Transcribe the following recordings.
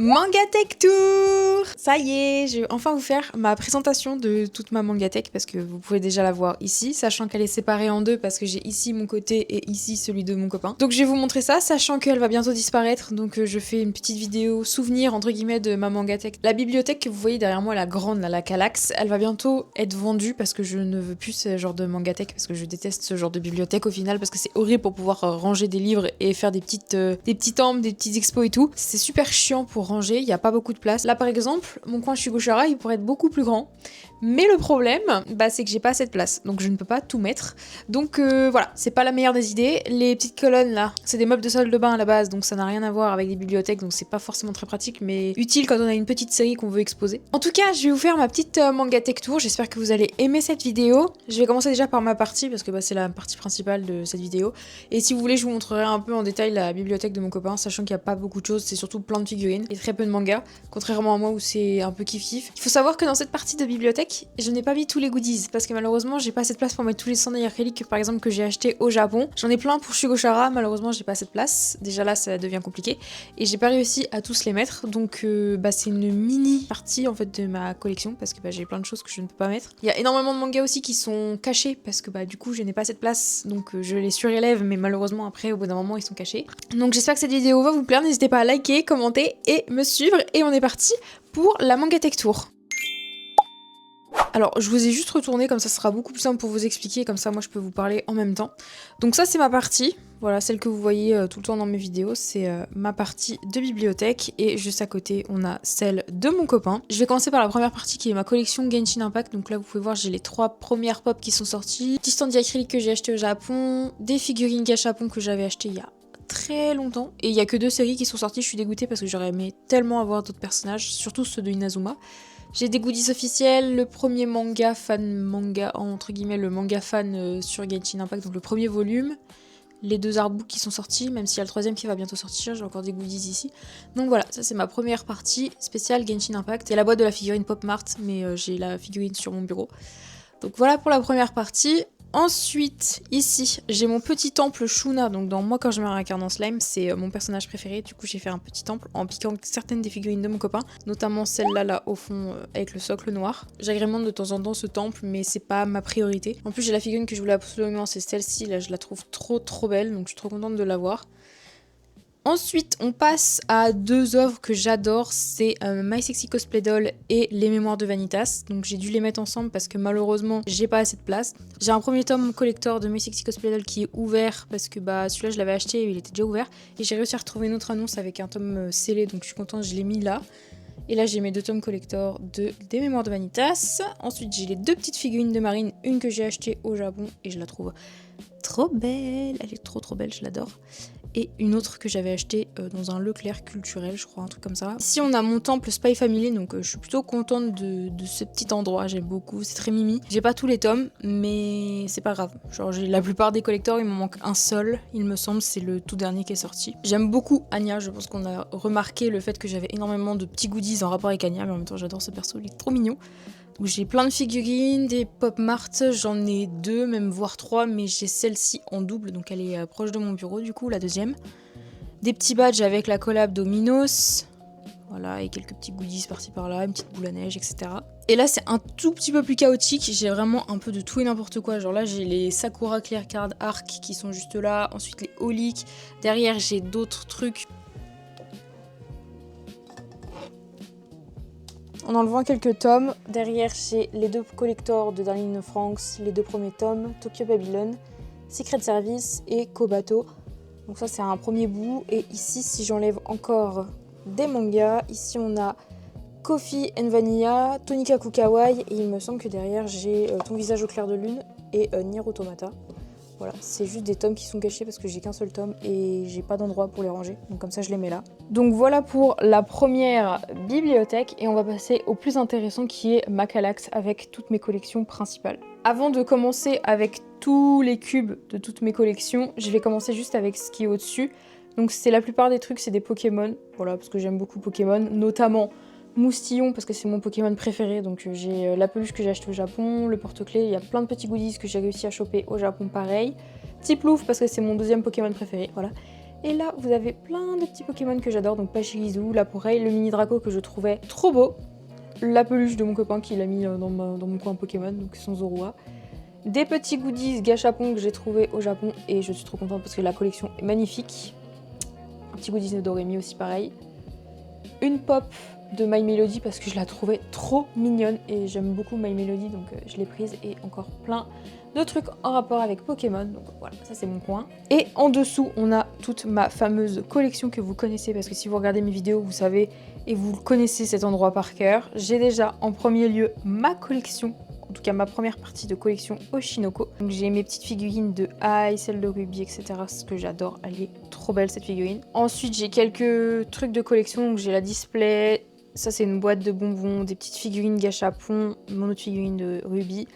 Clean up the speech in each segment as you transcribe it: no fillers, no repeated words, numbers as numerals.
Manga Tech Tour! Ça y est, je vais enfin vous faire ma présentation de toute ma Manga Tech parce que vous pouvez déjà la voir ici, sachant qu'elle est séparée en deux parce que j'ai ici mon côté et ici celui de mon copain. Donc je vais vous montrer ça, sachant qu'elle va bientôt disparaître, donc je fais une petite vidéo souvenir entre guillemets de ma Manga Tech. La bibliothèque que vous voyez derrière moi, la grande, la Calax, elle va bientôt être vendue parce que je ne veux plus ce genre de Manga Tech parce que je déteste ce genre de bibliothèque au final parce que c'est horrible pour pouvoir ranger des livres et faire des petits temples, des petits expos et tout. C'est super chiant pour ranger, il n'y a pas beaucoup de place. Là par exemple, mon coin Shugoshara, il pourrait être beaucoup plus grand. Mais le problème, c'est que j'ai pas assez de place, donc je ne peux pas tout mettre. Donc voilà, c'est pas la meilleure des idées. Les petites colonnes là, c'est des meubles de salle de bain à la base, donc ça n'a rien à voir avec des bibliothèques, donc c'est pas forcément très pratique, mais utile quand on a une petite série qu'on veut exposer. En tout cas, je vais vous faire ma petite Manga Tech Tour, j'espère que vous allez aimer cette vidéo. Je vais commencer déjà par ma partie, parce que c'est la partie principale de cette vidéo. Et si vous voulez, je vous montrerai un peu en détail la bibliothèque de mon copain, sachant qu'il n'y a pas beaucoup de choses, c'est surtout plein de figurines et très peu de mangas, contrairement à moi où c'est un peu kiff-kiff. Il faut savoir que dans cette partie de bibliothèque, je n'ai pas mis tous les goodies, parce que malheureusement, j'ai pas assez de place pour mettre tous les cendriers acryliques, par exemple, que j'ai acheté au Japon. J'en ai plein pour Shugoshara, malheureusement, j'ai pas assez de place. Déjà là, ça devient compliqué. Et j'ai pas réussi à tous les mettre, donc c'est une mini partie en fait de ma collection, parce que j'ai plein de choses que je ne peux pas mettre. Il y a énormément de mangas aussi qui sont cachés, parce que du coup, je n'ai pas assez de place, donc je les surélève, mais malheureusement, après, au bout d'un moment, ils sont cachés. Donc j'espère que cette vidéo va vous plaire, n'hésitez pas à liker, commenter et me suivre, et on est parti pour la Manga Tech Tour. Alors, je vous ai juste retourné, comme ça sera beaucoup plus simple pour vous expliquer, comme ça moi je peux vous parler en même temps. Donc ça c'est ma partie, voilà, celle que vous voyez tout le temps dans mes vidéos, c'est ma partie de bibliothèque, et juste à côté on a celle de mon copain. Je vais commencer par la première partie qui est ma collection Genshin Impact, donc là vous pouvez voir j'ai les 3 premières pop qui sont sorties, petit stand acrylique que j'ai acheté au Japon, des figurines gachapon que j'avais acheté il y a très longtemps, et il y a que 2 séries qui sont sorties, je suis dégoûtée parce que j'aurais aimé tellement avoir d'autres personnages, surtout ceux de Inazuma. J'ai des goodies officiels, le premier manga entre guillemets, le manga fan sur Genshin Impact, donc le premier volume, les 2 artbooks qui sont sortis, même s'il y a le 3e qui va bientôt sortir, j'ai encore des goodies ici. Donc voilà, ça c'est ma première partie spéciale Genshin Impact. Il y a la boîte de la figurine Pop Mart, mais j'ai la figurine sur mon bureau. Donc voilà pour la première partie. Ensuite, ici, j'ai mon petit temple Shuna, donc dans Moi quand je me réincarne en slime, c'est mon personnage préféré, du coup j'ai fait un petit temple en piquant certaines des figurines de mon copain, notamment celle-là, là, au fond, avec le socle noir. J'agrémente de temps en temps ce temple, mais c'est pas ma priorité. En plus, j'ai la figurine que je voulais absolument, c'est celle-ci, là, je la trouve trop belle, donc je suis trop contente de l'avoir. Ensuite, on passe à 2 œuvres que j'adore, c'est My Sexy Cosplay Doll et Les Mémoires de Vanitas. Donc j'ai dû les mettre ensemble parce que malheureusement, j'ai pas assez de place. J'ai un premier tome collector de My Sexy Cosplay Doll qui est ouvert parce que celui-là je l'avais acheté et il était déjà ouvert. Et j'ai réussi à retrouver une autre annonce avec un tome scellé, donc je suis contente, je l'ai mis là. Et là j'ai mes 2 tomes collector des Mémoires de Vanitas. Ensuite j'ai les 2 petites figurines de Marine, une que j'ai achetée au Japon et je la trouve trop belle, elle est trop belle, je l'adore. Et une autre que j'avais achetée dans un Leclerc culturel, je crois, un truc comme ça. Ici on a mon temple Spy Family, donc je suis plutôt contente de ce petit endroit, j'aime beaucoup, c'est très mimi. J'ai pas tous les tomes, mais c'est pas grave. Genre j'ai la plupart des collectors, il me manque un seul, il me semble, c'est le tout dernier qui est sorti. J'aime beaucoup Anya, je pense qu'on a remarqué le fait que j'avais énormément de petits goodies en rapport avec Anya, mais en même temps j'adore ce perso, il est trop mignon. Donc j'ai plein de figurines, des Pop Mart, j'en ai 2, même voire 3, mais j'ai celle-ci en double, donc elle est proche de mon bureau du coup, la deuxième. Des petits badges avec la collab Dominos, voilà, et quelques petits goodies par-ci par-là, une petite boule à neige, etc. Et là c'est un tout petit peu plus chaotique, j'ai vraiment un peu de tout et n'importe quoi, genre là j'ai les Sakura Clear Card Arc qui sont juste là, ensuite les Holic, derrière j'ai d'autres trucs. En enlevant quelques tomes, derrière j'ai les 2 collectors de Darling Franxx, les 2 premiers tomes, Tokyo Babylon, Secret Service et Kobato. Donc ça c'est un premier bout, et ici si j'enlève encore des mangas, ici on a Coffee and Vanilla, Tonika Kukawai, et il me semble que derrière j'ai Ton visage au clair de lune et Nier Automata. Voilà, c'est juste des tomes qui sont cachés parce que j'ai qu'un seul tome et j'ai pas d'endroit pour les ranger, donc comme ça je les mets là. Donc voilà pour la première bibliothèque, et on va passer au plus intéressant qui est ma Calax avec toutes mes collections principales. Avant de commencer avec tous les cubes de toutes mes collections, je vais commencer juste avec ce qui est au-dessus. Donc c'est la plupart des trucs, c'est des Pokémon, voilà, parce que j'aime beaucoup Pokémon, notamment Moustillon parce que c'est mon Pokémon préféré, donc j'ai la peluche que j'ai achetée au Japon, le porte-clés, il y a plein de petits goodies que j'ai réussi à choper au Japon pareil. Tiplouf parce que c'est mon 2e Pokémon préféré, voilà. Et là, vous avez plein de petits Pokémon que j'adore, donc Pachirisu, là pareil, le mini Draco que je trouvais trop beau, la peluche de mon copain qui l'a mis dans mon coin Pokémon, donc son Zorua. Des petits goodies gachapon que j'ai trouvé au Japon et je suis trop contente parce que la collection est magnifique. Un petit goodies de Doremi aussi pareil. Une pop de My Melody parce que je la trouvais trop mignonne et j'aime beaucoup My Melody donc je l'ai prise et encore plein de trucs en rapport avec Pokémon, donc voilà, ça c'est mon coin. Et en dessous, on a toute ma fameuse collection que vous connaissez parce que si vous regardez mes vidéos, vous savez et vous connaissez cet endroit par cœur. J'ai déjà en premier lieu ma collection, en tout cas ma première partie de collection Oshinoko. Donc j'ai mes petites figurines de Ai, celles de Ruby, etc. Ce que j'adore, elle est trop belle cette figurine. Ensuite j'ai quelques trucs de collection, donc j'ai la display, ça c'est une boîte de bonbons, des petites figurines gachapon, mon autre figurine de Ruby.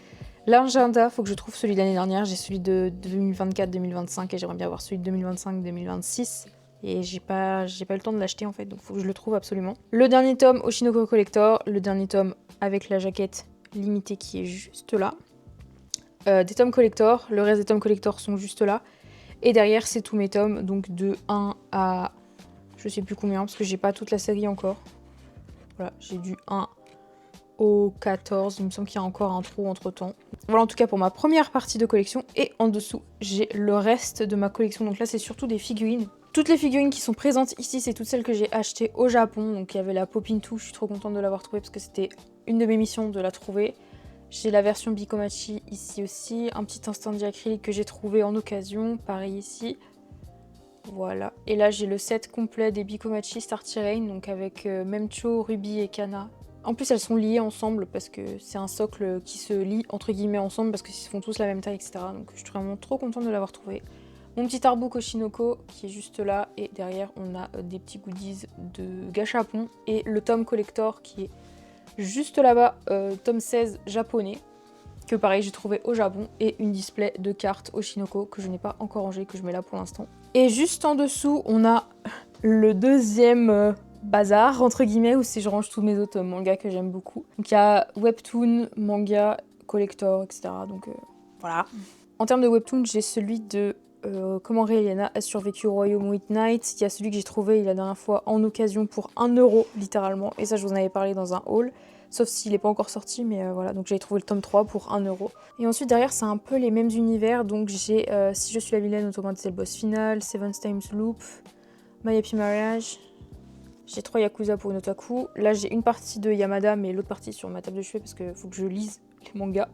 L'agenda, faut que je trouve celui de l'année dernière, j'ai celui de 2024-2025 et j'aimerais bien avoir celui de 2025-2026. Et j'ai pas eu le temps de l'acheter en fait, donc faut que je le trouve absolument. Le dernier tome Oshinoko Collector, le dernier tome avec la jaquette limitée qui est juste là. Des tomes collector, le reste des tomes collector sont juste là. Et derrière c'est tous mes tomes, donc de 1 à je sais plus combien parce que j'ai pas toute la série encore. Voilà, j'ai du 1 au 14, il me semble qu'il y a encore un trou entre temps. Voilà en tout cas pour ma première partie de collection et en dessous j'ai le reste de ma collection, donc là c'est surtout des figurines. Toutes les figurines qui sont présentes ici c'est toutes celles que j'ai achetées au Japon, donc il y avait la Popintou, je suis trop contente de l'avoir trouvée parce que c'était une de mes missions de la trouver. J'ai la version Bikomachi ici aussi, un petit incendie acrylique que j'ai trouvé en occasion, pareil ici. Voilà, et là j'ai le set complet des Bikomachi Star Terrain, donc avec Memcho, Ruby et Kana. En plus elles sont liées ensemble parce que c'est un socle qui se lie entre guillemets ensemble parce qu'ils font tous la même taille, etc. Donc je suis vraiment trop contente de l'avoir trouvé. Mon petit artbook Oshinoko qui est juste là et derrière on a des petits goodies de gachapon et le tome collector qui est juste là-bas, tome 16 japonais que pareil j'ai trouvé au Japon et une display de cartes Oshinoko que je n'ai pas encore rangé, que je mets là pour l'instant. Et juste en dessous on a le deuxième bazar entre guillemets où je range tous mes autres mangas que j'aime beaucoup. Donc il y a webtoon, manga, collector, etc. Donc voilà. En termes de webtoon, j'ai celui de Comment Réliana a survécu au royaume Midnight. Il y a celui que j'ai trouvé la dernière fois en occasion pour 1 € littéralement. Et ça je vous en avais parlé dans un haul. Sauf s'il n'est pas encore sorti, mais voilà. Donc j'avais trouvé le tome 3 pour 1 €. Et ensuite derrière c'est un peu les mêmes univers. Donc j'ai Si je suis la vilaine, autrement c'est le boss final, Seven Times Loop, My Happy Marriage. J'ai 3 Yakuza pour une otaku. Là, j'ai une partie de Yamada, mais l'autre partie sur ma table de chevet parce qu'il faut que je lise les mangas.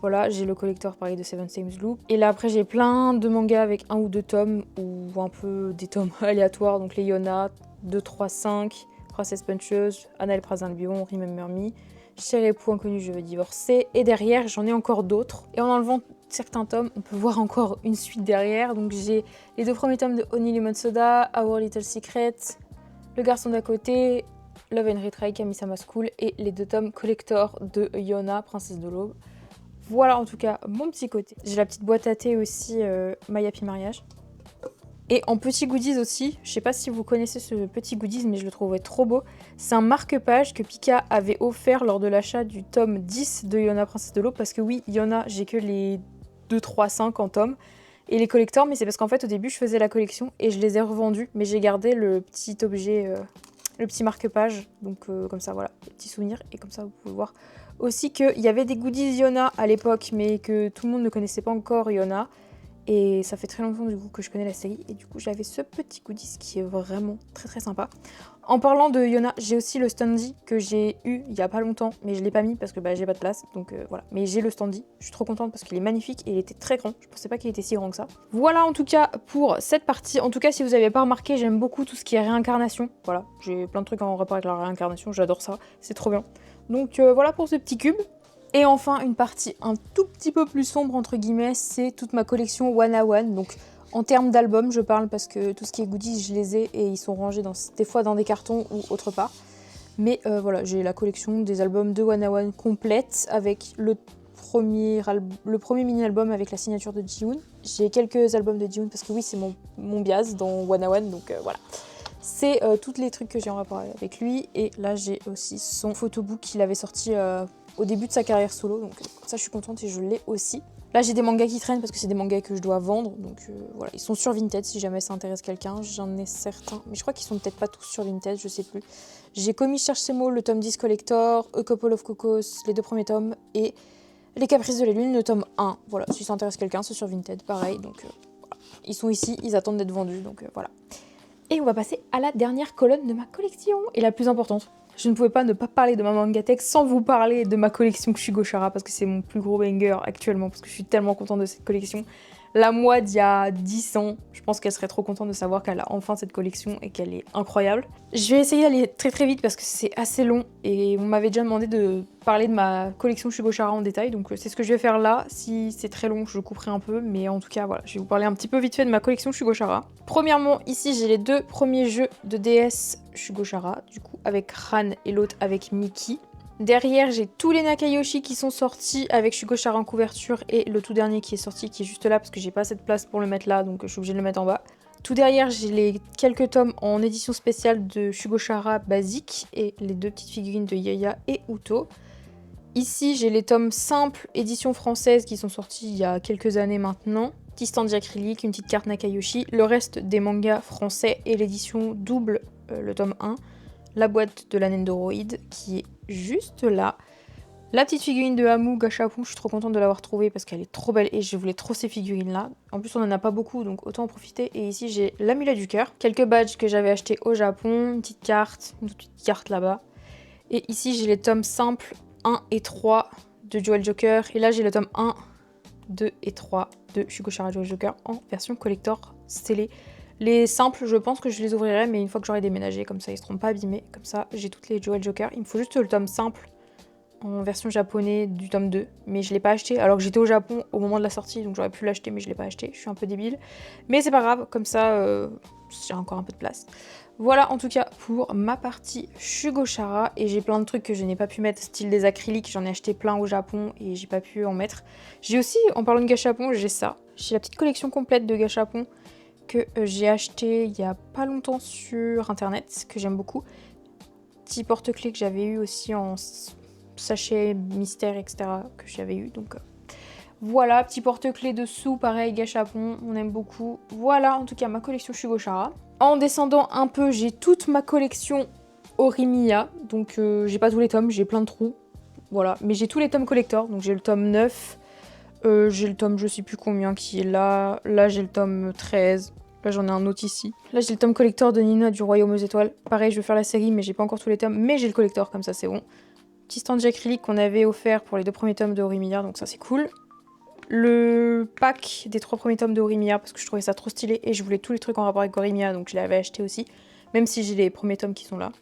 Voilà, j'ai le collector pareil de Seven Times Loop. Et là, après, j'ai plein de mangas avec 1 ou 2 tomes ou un peu des tomes aléatoires. Donc les Yona, 2, 3, 5, Princess Puncheuse, Anna et le Prince d'un Lion, Remember Me, Cher époux inconnu, je veux divorcer. Et derrière, j'en ai encore d'autres. Et en enlevant certains tomes, on peut voir encore une suite derrière. Donc j'ai les 2 premiers tomes de Honey Lemon Soda, Our Little Secret, Le garçon d'à côté, Love and Retry, Kami-sama School et les 2 tomes collector de Yona, Princesse de l'Aube. Voilà en tout cas mon petit côté. J'ai la petite boîte à thé aussi, My Happy Mariage. Et en petit goodies aussi, je sais pas si vous connaissez ce petit goodies mais je le trouvais trop beau. C'est un marque-page que Pika avait offert lors de l'achat du tome 10 de Yona, Princesse de l'Aube. Parce que oui, Yona, j'ai que les 2, 3, 5 en tome. Et les collectors, mais c'est parce qu'en fait au début je faisais la collection et je les ai revendus, mais j'ai gardé le petit objet, le petit marque-page, donc comme ça voilà, des petits souvenirs, et comme ça vous pouvez voir aussi qu'il y avait des goodies Yona à l'époque, mais que tout le monde ne connaissait pas encore Yona, et ça fait très longtemps du coup que je connais la série, et du coup j'avais ce petit goodies qui est vraiment très très sympa. En parlant de Yona, j'ai aussi le standy que j'ai eu il y a pas longtemps, mais je l'ai pas mis parce que j'ai pas de place, donc voilà. Mais j'ai le standy, je suis trop contente parce qu'il est magnifique et il était très grand. Je pensais pas qu'il était si grand que ça. Voilà en tout cas pour cette partie. En tout cas, si vous avez pas remarqué, j'aime beaucoup tout ce qui est réincarnation. Voilà, j'ai plein de trucs en rapport avec la réincarnation, j'adore ça, c'est trop bien. Donc voilà pour ce petit cube. Et enfin, une partie un tout petit peu plus sombre entre guillemets, c'est toute ma collection One à One. Donc en termes d'albums, je parle parce que tout ce qui est goodies, je les ai et ils sont rangés des fois dans des cartons ou autre part. Mais voilà, j'ai la collection des albums de One à One complète avec le premier mini-album avec la signature de Jihoon. J'ai quelques albums de Jihoon parce que oui, c'est mon bias dans One à One, donc voilà. C'est tous les trucs que j'ai en rapport avec lui. Et là, j'ai aussi son photobook qu'il avait sorti au début de sa carrière solo. Donc ça, je suis contente et je l'ai aussi. Là j'ai des mangas qui traînent parce que c'est des mangas que je dois vendre, donc voilà, ils sont sur Vinted si jamais ça intéresse quelqu'un, j'en ai certains, mais je crois qu'ils sont peut-être pas tous sur Vinted, je sais plus. J'ai Komi cherche ses mots, le tome 10 collector, A Couple of Cocos, les 2 premiers tomes, et Les Caprices de la Lune, le tome 1. Voilà, si ça intéresse quelqu'un, c'est sur Vinted, pareil, donc voilà. Ils sont ici, ils attendent d'être vendus, donc voilà. Et on va passer à la dernière colonne de ma collection, et la plus importante. Je ne pouvais pas ne pas parler de ma Mangatech sans vous parler de ma collection Shugochara parce que c'est mon plus gros banger actuellement parce que je suis tellement contente de cette collection. La moi d'il y a 10 ans, je pense qu'elle serait trop contente de savoir qu'elle a enfin cette collection et qu'elle est incroyable. Je vais essayer d'aller très très vite parce que c'est assez long et on m'avait déjà demandé de parler de ma collection Shugochara en détail, donc c'est ce que je vais faire là. Si c'est très long, je couperai un peu, mais en tout cas voilà, je vais vous parler un petit peu vite fait de ma collection Shugochara. Premièrement, ici j'ai les 2 premiers jeux de DS Shugochara, du coup avec Ran et l'autre avec Mickey. Derrière, j'ai tous les Nakayoshi qui sont sortis avec Shugochara en couverture et le tout dernier qui est sorti, qui est juste là parce que j'ai pas assez de place pour le mettre là, donc je suis obligée de le mettre en bas. Tout derrière, j'ai les quelques tomes en édition spéciale de Shugochara basique et les 2 petites figurines de Yaya et Uto. Ici, j'ai les tomes simples édition française qui sont sortis il y a quelques années maintenant. Petit stand d'acrylique, une petite carte Nakayoshi, le reste des mangas français et l'édition double, le tome 1. La boîte de la Nendoroid qui est juste là. La petite figurine de Hamu Gashapon, je suis trop contente de l'avoir trouvée parce qu'elle est trop belle et je voulais trop ces figurines là. En plus on en a pas beaucoup donc autant en profiter. Et ici j'ai l'amulet du cœur, quelques badges que j'avais achetés au Japon, une petite carte là-bas. Et ici j'ai les tomes simples 1 et 3 de Jewel Joker. Et là j'ai le tome 1, 2 et 3 de Shugochara Jewel Joker en version collector scellée. Les simples, je pense que je les ouvrirai, mais une fois que j'aurai déménagé, comme ça ils seront pas abîmés. Comme ça, j'ai toutes les Jewel Joker. Il me faut juste le tome simple en version japonais du tome 2, mais je l'ai pas acheté alors que j'étais au Japon au moment de la sortie, donc j'aurais pu l'acheter, mais je l'ai pas acheté. Je suis un peu débile, mais c'est pas grave, comme ça, j'ai encore un peu de place. Voilà en tout cas pour ma partie Shugochara, et j'ai plein de trucs que je n'ai pas pu mettre, style des acryliques, j'en ai acheté plein au Japon et j'ai pas pu en mettre. J'ai aussi, en parlant de gachapon, j'ai ça. J'ai la petite collection complète de gachapon que j'ai acheté il y a pas longtemps sur internet, que j'aime beaucoup. Petit porte-clés que j'avais eu aussi en sachet mystère, etc. que j'avais eu, donc voilà, petit porte-clés dessous, pareil, gachapon, on aime beaucoup. Voilà en tout cas ma collection Shugochara. En descendant un peu, j'ai toute ma collection Orimiya, donc j'ai pas tous les tomes, j'ai plein de trous, voilà, mais j'ai tous les tomes collector, donc j'ai le tome 9, j'ai le tome je sais plus combien qui est là, là j'ai le tome 13, là j'en ai un autre ici. Là j'ai le tome collector de Nina du Royaume aux Étoiles, pareil je vais faire la série mais j'ai pas encore tous les tomes, mais j'ai le collector comme ça c'est bon. Petit stand d'acrylique qu'on avait offert pour les 2 premiers tomes de Orimiya, donc ça c'est cool. Le pack des 3 premiers tomes de Orimiya parce que je trouvais ça trop stylé et je voulais tous les trucs en rapport avec Orimiya, donc je l'avais acheté aussi, même si j'ai les premiers tomes qui sont là.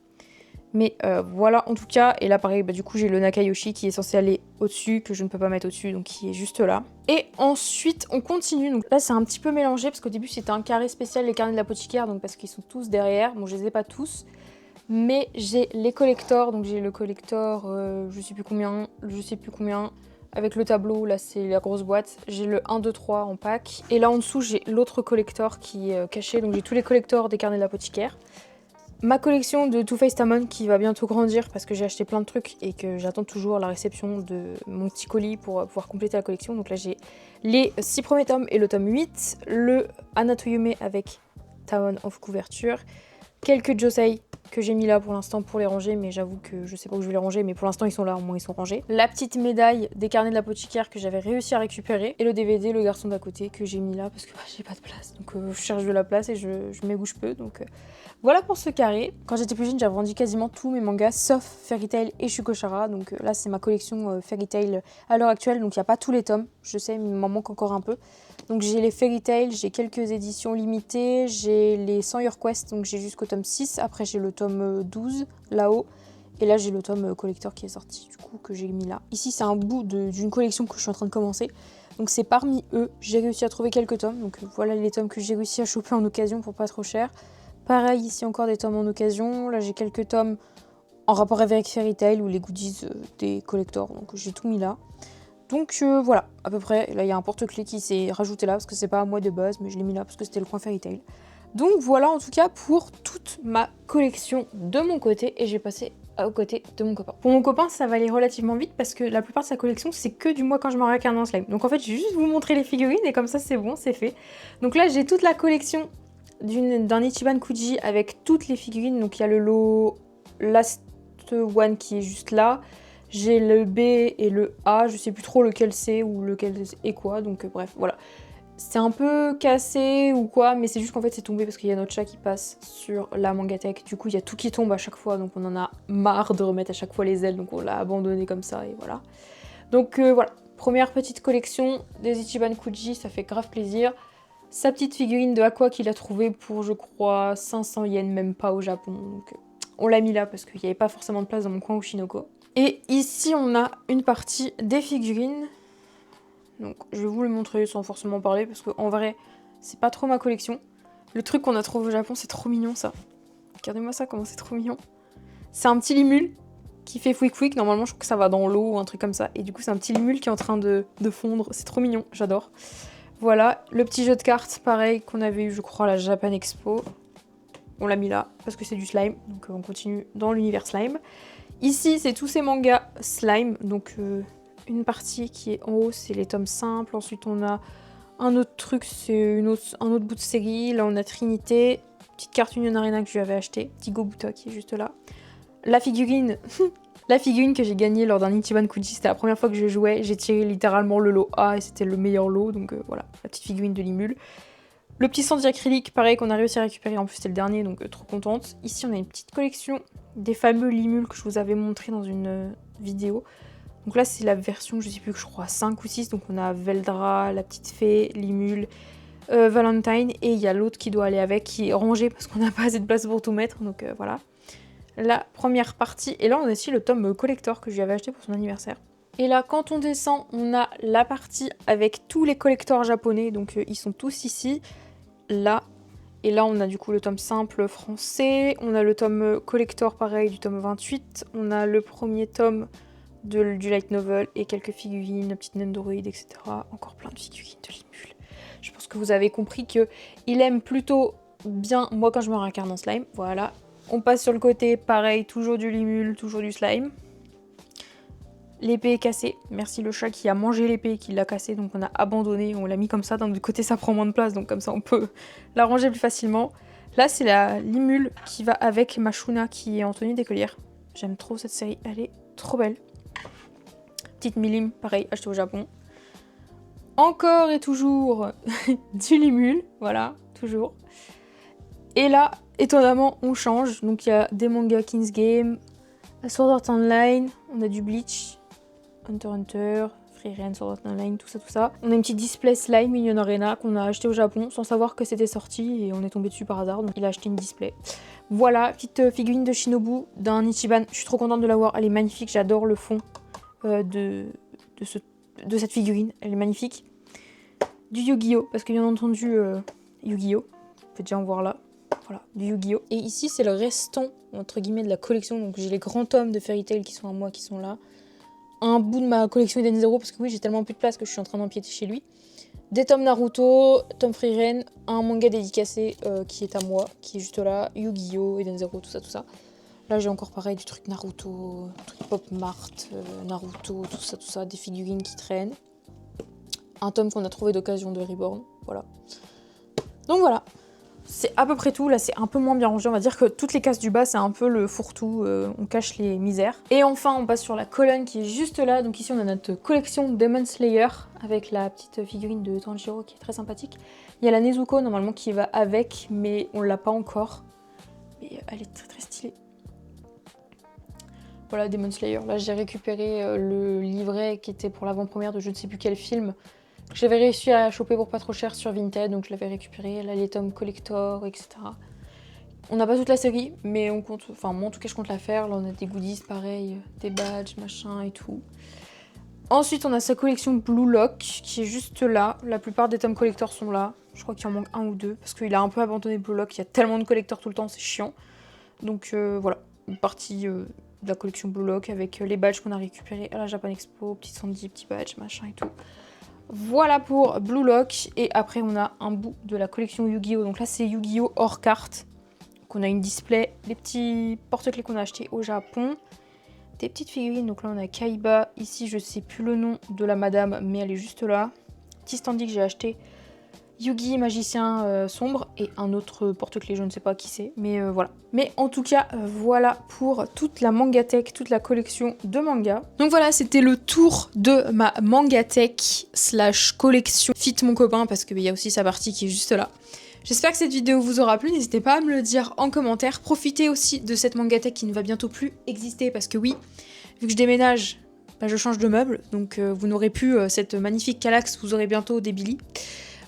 Mais voilà en tout cas, et là pareil, bah, du coup j'ai le Nakayoshi qui est censé aller au-dessus, que je ne peux pas mettre au-dessus, donc qui est juste là. Et ensuite on continue, donc là c'est un petit peu mélangé parce qu'au début c'était un carré spécial, les carnets de l'apothicaire, donc parce qu'ils sont tous derrière, bon je les ai pas tous, mais j'ai les collectors, donc j'ai le collector je sais plus combien, avec le tableau, là c'est la grosse boîte, j'ai le 1, 2, 3 en pack, et là en dessous j'ai l'autre collector qui est caché, donc j'ai tous les collectors des carnets de l'apothicaire. Ma collection de Too Faced Amon qui va bientôt grandir parce que j'ai acheté plein de trucs et que j'attends toujours la réception de mon petit colis pour pouvoir compléter la collection. Donc là j'ai les 6 premiers tomes et le tome 8, le Anatoyume avec Tamon of couverture, quelques Josei que j'ai mis là pour l'instant pour les ranger, mais j'avoue que je sais pas où je vais les ranger, mais pour l'instant ils sont là, au moins ils sont rangés. La petite médaille des carnets de l'apothicaire que j'avais réussi à récupérer, et le DVD Le Garçon d'à côté que j'ai mis là parce que bah, j'ai pas de place, donc je cherche de la place et je mets où je peux, donc voilà pour ce carré. Quand j'étais plus jeune, j'avais vendu quasiment tous mes mangas sauf Fairy Tail et Shugochara, donc là c'est ma collection Fairy Tail à l'heure actuelle, donc il n'y a pas tous les tomes, je sais, mais il m'en manque encore un peu. Donc j'ai les Fairy Tail, j'ai quelques éditions limitées, j'ai les 100 Your Quest, donc j'ai jusqu'au tome 6, après j'ai le tome 12 là-haut, et là j'ai le tome collector qui est sorti, du coup que j'ai mis là. Ici c'est un bout d'une collection que je suis en train de commencer, donc c'est parmi eux, j'ai réussi à trouver quelques tomes, donc voilà les tomes que j'ai réussi à choper en occasion pour pas trop cher. Pareil ici encore des tomes en occasion, là j'ai quelques tomes en rapport avec Fairy Tail ou les goodies des collectors, donc j'ai tout mis là. Donc voilà, à peu près. Là, il y a un porte-clés qui s'est rajouté là, parce que c'est pas à moi de base, mais je l'ai mis là parce que c'était le coin Fairy Tail. Donc voilà, en tout cas, pour toute ma collection de mon côté. Et je vais passer aux côtés de mon copain. Pour mon copain, ça va aller relativement vite parce que la plupart de sa collection, c'est que du moi quand je me réincarne en slime. Donc en fait, je vais juste vous montrer les figurines et comme ça, c'est bon, c'est fait. Donc là, j'ai toute la collection d'un Ichiban Kuji avec toutes les figurines. Donc il y a le lot Last One qui est juste là. J'ai le B et le A, je sais plus trop lequel c'est ou lequel est quoi. Donc bref, voilà. C'est un peu cassé ou quoi, mais c'est juste qu'en fait c'est tombé parce qu'il y a notre chat qui passe sur la mangatech. Du coup il y a tout qui tombe à chaque fois, donc on en a marre de remettre à chaque fois les ailes, donc on l'a abandonné comme ça et voilà. Donc voilà, première petite collection des Ichiban Kuji, ça fait grave plaisir. Sa petite figurine de Aqua qu'il a trouvée pour je crois 500 yens, même pas au Japon. Donc on l'a mis là parce qu'il n'y avait pas forcément de place dans mon coin Ushinoko. Et ici on a une partie des figurines. Donc je vais vous le montrer sans forcément parler parce qu'en vrai c'est pas trop ma collection. Le truc qu'on a trouvé au Japon c'est trop mignon ça. Regardez-moi ça comment c'est trop mignon. C'est un petit limule qui fait fouic fouic. Normalement je trouve que ça va dans l'eau ou un truc comme ça. Et du coup c'est un petit limule qui est en train de fondre. C'est trop mignon, j'adore. Voilà, le petit jeu de cartes pareil qu'on avait eu je crois à la Japan Expo. On l'a mis là parce que c'est du slime. Donc on continue dans l'univers slime. Ici c'est tous ces mangas slime. Donc... une partie qui est en haut, c'est les tomes simples. Ensuite, on a un autre truc, c'est un autre bout de série. Là, on a Trinité. Petite carte Union Arena que je lui avais achetée. Petit Gobuta qui est juste là. La figurine, la figurine que j'ai gagnée lors d'un Ichiban Kuji. C'était la première fois que je jouais. J'ai tiré littéralement le lot A et c'était le meilleur lot. Donc voilà, la petite figurine de Limule. Le petit senti acrylique, pareil, qu'on a réussi à récupérer. En plus, c'était le dernier, donc trop contente. Ici, on a une petite collection des fameux Limules que je vous avais montré dans une vidéo. Donc là, c'est la version, je sais plus, je crois 5 ou 6. Donc on a Veldra, la petite fée, Limule, Valentine. Et il y a l'autre qui doit aller avec, qui est rangé parce qu'on n'a pas assez de place pour tout mettre. Donc voilà. La première partie. Et là, on a aussi le tome collector que je lui avais acheté pour son anniversaire. Et là, quand on descend, on a la partie avec tous les collectors japonais. Donc ils sont tous ici, là. Et là, on a du coup le tome simple français. On a le tome collector, pareil, du tome 28. On a le premier tome... du light novel et quelques figurines, une petite Nendoroid, etc. Encore plein de figurines de Limule. Je pense que vous avez compris qu'il aime plutôt bien moi quand je me réincarne en slime. Voilà. On passe sur le côté, pareil, toujours du Limule, toujours du slime. L'épée est cassée. Merci le chat qui a mangé l'épée et qui l'a cassée. Donc on a abandonné, on l'a mis comme ça. D'un autre côté, ça prend moins de place. Donc comme ça, on peut la ranger plus facilement. Là, c'est la Limule qui va avec Mashuna qui est en tenue d'écolière. J'aime trop cette série. Elle est trop belle. Petite Milim, pareil, achetée au Japon. Encore et toujours du Limule, voilà, toujours. Et là, étonnamment, on change. Donc il y a des mangas King's Game, Sword Art Online, on a du Bleach, Hunter x Hunter, Frieren, Sword Art Online, tout ça. On a une petite display slime Minion Arena qu'on a acheté au Japon sans savoir que c'était sorti et on est tombé dessus par hasard. Donc il a acheté une display. Voilà, petite figurine de Shinobu d'un Ichiban. Je suis trop contente de l'avoir, elle est magnifique, j'adore le fond. De cette figurine, elle est magnifique. Du Yu-Gi-Oh! Parce que bien entendu, Yu-Gi-Oh! Vous pouvez déjà en voir là. Voilà, du Yu-Gi-Oh! Et ici, c'est le restant, entre guillemets, de la collection. Donc j'ai les grands tomes de Fairy Tail qui sont à moi, qui sont là. Un bout de ma collection Eden Zero, parce que oui, j'ai tellement plus de place que je suis en train d'empiéter chez lui. Des tomes Naruto, Tom Frieren, un manga dédicacé qui est à moi, qui est juste là. Yu-Gi-Oh! Eden Zero, tout ça. Là, j'ai encore pareil du truc Naruto, truc Pop Mart, Naruto, tout ça, des figurines qui traînent. Un tome qu'on a trouvé d'occasion de Reborn, voilà. Donc voilà, c'est à peu près tout. Là, c'est un peu moins bien rangé. On va dire que toutes les cases du bas, c'est un peu le fourre-tout, on cache les misères. Et enfin, on passe sur la colonne qui est juste là. Donc ici, on a notre collection Demon Slayer avec la petite figurine de Tanjiro qui est très sympathique. Il y a la Nezuko, normalement, qui va avec, mais on l'a pas encore. Mais elle est très très stylée. Voilà, Demon Slayer. Là, j'ai récupéré le livret qui était pour l'avant-première de je ne sais plus quel film. J'avais réussi à choper pour pas trop cher sur Vinted, donc je l'avais récupéré. Là, les tomes collector, etc. On n'a pas toute la série, mais on compte... Enfin, moi, en tout cas, je compte la faire. Là, on a des goodies, pareil, des badges, machin et tout. Ensuite, on a sa collection Blue Lock, qui est juste là. La plupart des tomes collector sont là. Je crois qu'il en manque un ou deux, parce qu'il a un peu abandonné Blue Lock. Il y a tellement de collectors tout le temps, c'est chiant. Donc, voilà. Une partie... de la collection Blue Lock avec les badges qu'on a récupérés à la Japan Expo, petit Sandy, petit badge, machin et tout. Voilà pour Blue Lock. Et après, on a un bout de la collection Yu-Gi-Oh! Donc là, c'est Yu-Gi-Oh! Hors carte on a une display, les petits porte-clés qu'on a achetés au Japon, des petites figurines. Donc là on a Kaiba, ici je sais plus le nom de la madame mais elle est juste là. Petit standy que j'ai acheté, Yugi magicien sombre et un autre porte-clés, je ne sais pas qui c'est, mais voilà. Mais en tout cas, voilà pour toute la mangatech, toute la collection de mangas. Donc voilà, c'était le tour de ma mangatech / collection Fit mon copain, parce qu'il y a aussi sa partie qui est juste là. J'espère que cette vidéo vous aura plu, n'hésitez pas à me le dire en commentaire. Profitez aussi de cette mangatech qui ne va bientôt plus exister, parce que oui, vu que je déménage, bah, je change de meuble, donc vous n'aurez plus cette magnifique Kallax, vous aurez bientôt des Billy.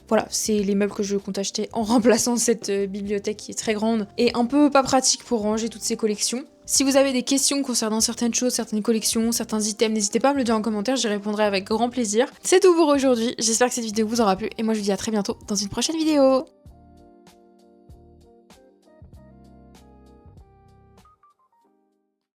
Voilà, c'est les meubles que je compte acheter en remplaçant cette bibliothèque qui est très grande et un peu pas pratique pour ranger toutes ces collections. Si vous avez des questions concernant certaines choses, certaines collections, certains items, n'hésitez pas à me le dire en commentaire, j'y répondrai avec grand plaisir. C'est tout pour aujourd'hui, j'espère que cette vidéo vous aura plu et moi je vous dis à très bientôt dans une prochaine vidéo.